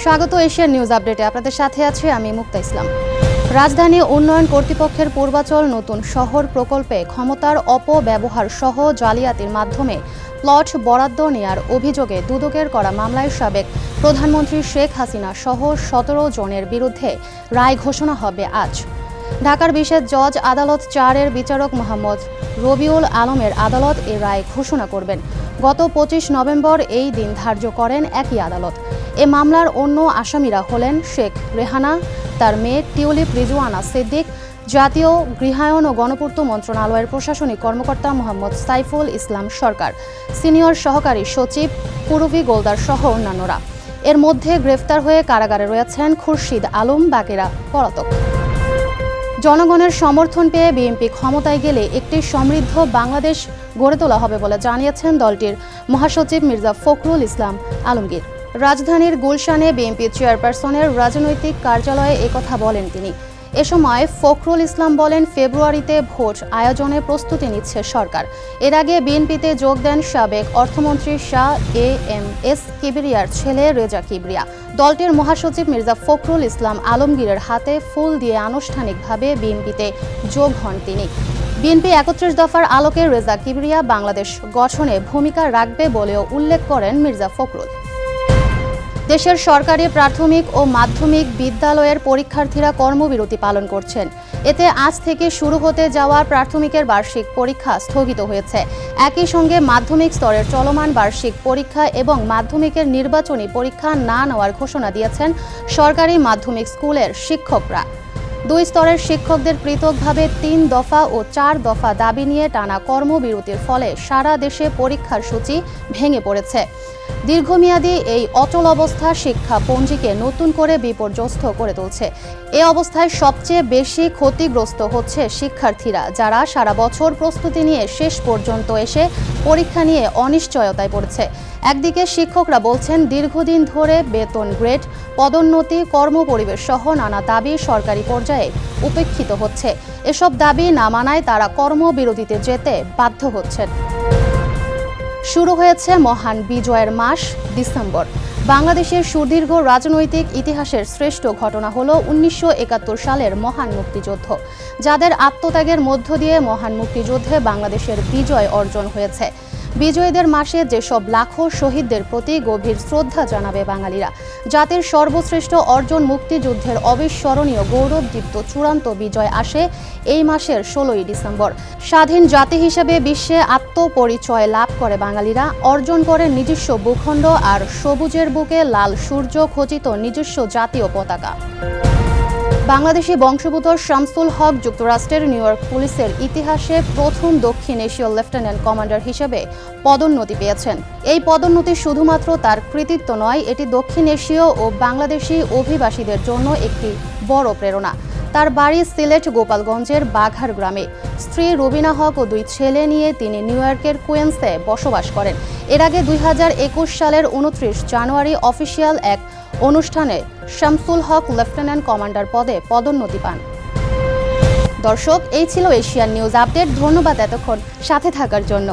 স্বাগত Asian news আপডেটে আপনাদের সাথে আছি আমি মুক্তা ইসলাম। রাজধানী উন্নয়ন কর্তৃপক্ষের পূর্বাচল নতুন শহর প্রকল্পে ক্ষমতার অপব্যবহার সহ জালিয়াতির মাধ্যমে প্লট বরাদ্দ নেয়ার অভিযোগে দুদকের করা মামলায় সাবেক প্রধানমন্ত্রী শেখ হাসিনা সহ ১৭ জনের বিরুদ্ধে রায় ঘোষণা হবে আজ। ঢাকার বিশেষ জজ আদালত ৪-এর বিচারক মোহাম্মদ রবিউল আলমের আদালত এ রায় ঘোষণা করবেন। গত ২৫ নভেম্বর এই দিন ধার্য করেন একই আদালত। এ মামলার অন্য আসামিরা হলেন শেখ রেহানা, তার মেয়ে টিউলিপ রিজওয়ানা সিদ্দিক, জাতীয় গৃহায়ন ও গণপূর্ত মন্ত্রণালয়ের প্রশাসনিক কর্মকর্তা মোহাম্মদ সাইফুল ইসলাম সরকার, সিনিয়র সহকারী সচিব পুরভি গোলদার সহ অন্যান্যরা। এর মধ্যে গ্রেফতার হয়ে কারাগারে রয়েছেন খুরশিদ আলম, বাকিরা পলাতক। জনগণের সমর্থন পেয়ে বিএনপি ক্ষমতায় গেলে একটি সমৃদ্ধ বাংলাদেশ গড়ে তোলা হবে বলে জানিয়েছেন দলটির মহাসচিব মির্জা ফখরুল ইসলাম আলমগীর। রাজধানীর গুলশানে বিএনপি চেয়ারপারসনের রাজনৈতিক কার্যালয়ে একথা বলেন তিনি। এ সময় ফখরুল ইসলাম বলেন, ফেব্রুয়ারিতে ভোট আয়োজনে প্রস্তুতি নিচ্ছে সরকার। এর আগে বিএনপিতে যোগ দেন সাবেক অর্থমন্ত্রী শাহ এম.এস. কিবরিয়ার ছেলে রেজা কিবরিয়া। দলটির মহাসচিব মির্জা ফখরুল ইসলাম আলমগীরের হাতে ফুল দিয়ে আনুষ্ঠানিকভাবে বিএনপিতে যোগ হন তিনি। বিএনপি ৩১ দফার আলোকে রেজা কিবরিয়া বাংলাদেশ গঠনে ভূমিকা রাখবে বলেও উল্লেখ করেন মির্জা ফখরুল। দেশের সরকারি প্রাথমিক ও মাধ্যমিক বিদ্যালয়ের পরীক্ষার্থীরা কর্মবিরতি পালন করছেন। এতে আজ থেকে শুরু হতে যাওয়া প্রাথমিকের বার্ষিক পরীক্ষা স্থগিত হয়েছে। একই সঙ্গে মাধ্যমিক স্তরের চলমান বার্ষিক পরীক্ষা এবং মাধ্যমিকের নির্বাচনী পরীক্ষা না নেওয়ার ঘোষণা দিয়েছেন সরকারি মাধ্যমিক স্কুলের শিক্ষকরা। ২ স্তরের শিক্ষকদের পৃথকভাবে ৩ দফা ও ৪ দফা দাবি নিয়ে টানা কর্মবিরতির ফলে সারা দেশে পরীক্ষার সূচি ভেঙে পড়েছে। দীর্ঘমেয়াদী এই অচল অবস্থা শিক্ষা পঞ্জিকে নতুন করে বিপর্যস্ত করে তুলছে। এ অবস্থায় সবচেয়ে বেশি ক্ষতিগ্রস্ত হচ্ছে শিক্ষার্থীরা, যারা সারা বছর প্রস্তুতি নিয়ে শেষ পর্যন্ত এসে পরীক্ষা নিয়ে অনিশ্চয়তায় পড়েছে। একদিকে শিক্ষকরা বলছেন, দীর্ঘদিন ধরে বেতন গ্রেড, পদোন্নতি, কর্মপরিবেশ সহ নানা দাবি সরকারি পর্যায়ে উপেক্ষিত হচ্ছে। এসব দাবি না মানায় তারা কর্মবিরতিতে যেতে বাধ্য হচ্ছেন। শুরু হয়েছে মহান বিজয়ের মাস ডিসেম্বর। বাংলাদেশের সুদীর্ঘ রাজনৈতিক ইতিহাসের শ্রেষ্ঠ ঘটনা হলো ১৯৭১ সালের মহান মুক্তিযুদ্ধ, যাদের আত্মত্যাগের মধ্য দিয়ে মহান মুক্তিযুদ্ধে বাংলাদেশের বিজয় অর্জন হয়েছে। বিজয়ীদের মাসে যেসব লাখো শহীদদের প্রতি গভীর শ্রদ্ধা জানাবে বাঙালিরা। জাতির সর্বশ্রেষ্ঠ অর্জন মুক্তিযুদ্ধের অবিস্মরণীয় গৌরবদীপ্ত চূড়ান্ত বিজয় আসে এই মাসের ১৬ই ডিসেম্বর। স্বাধীন জাতি হিসেবে বিশ্বে আত্মপরিচয় লাভ করে বাঙালিরা, অর্জন করে নিজস্ব ভূখণ্ড আর সবুজের বুকে লাল সূর্য খচিত নিজস্ব জাতীয় পতাকা। বাংলাদেশি বংশোদ্ভূত শামসুল হক যুক্তরাষ্ট্রের নিউ ইয়র্ক পুলিশের ইতিহাসে প্রথম দক্ষিণ এশীয় লেফটেন্যান্ট কমান্ডার হিসেবে পদোন্নতি পেয়েছেন। এই পদোন্নতি শুধুমাত্র তার কৃতিত্ব নয়, এটি দক্ষিণ এশীয় ও বাংলাদেশি অভিবাসীদের জন্য একটি বড় প্রেরণা। তার বাড়ি সিলেট গোপালগঞ্জের বাঘার গ্রামে। স্ত্রী রুবিনা হক ও 2 ছেলে নিয়ে তিনি নিউ ইয়র্কের কুইন্সে বসবাস করেন। এর আগে ২০২১ সালের ২৯ জানুয়ারি অফিসিয়াল এক অনুষ্ঠানে শামসুল হক লেফটেন্যান্ট কমান্ডার পদে পদোন্নতি পান। দর্শক, এই ছিল এশিয়ান নিউজ আপডেট। ধন্যবাদ এতক্ষণ সাথে থাকার জন্য।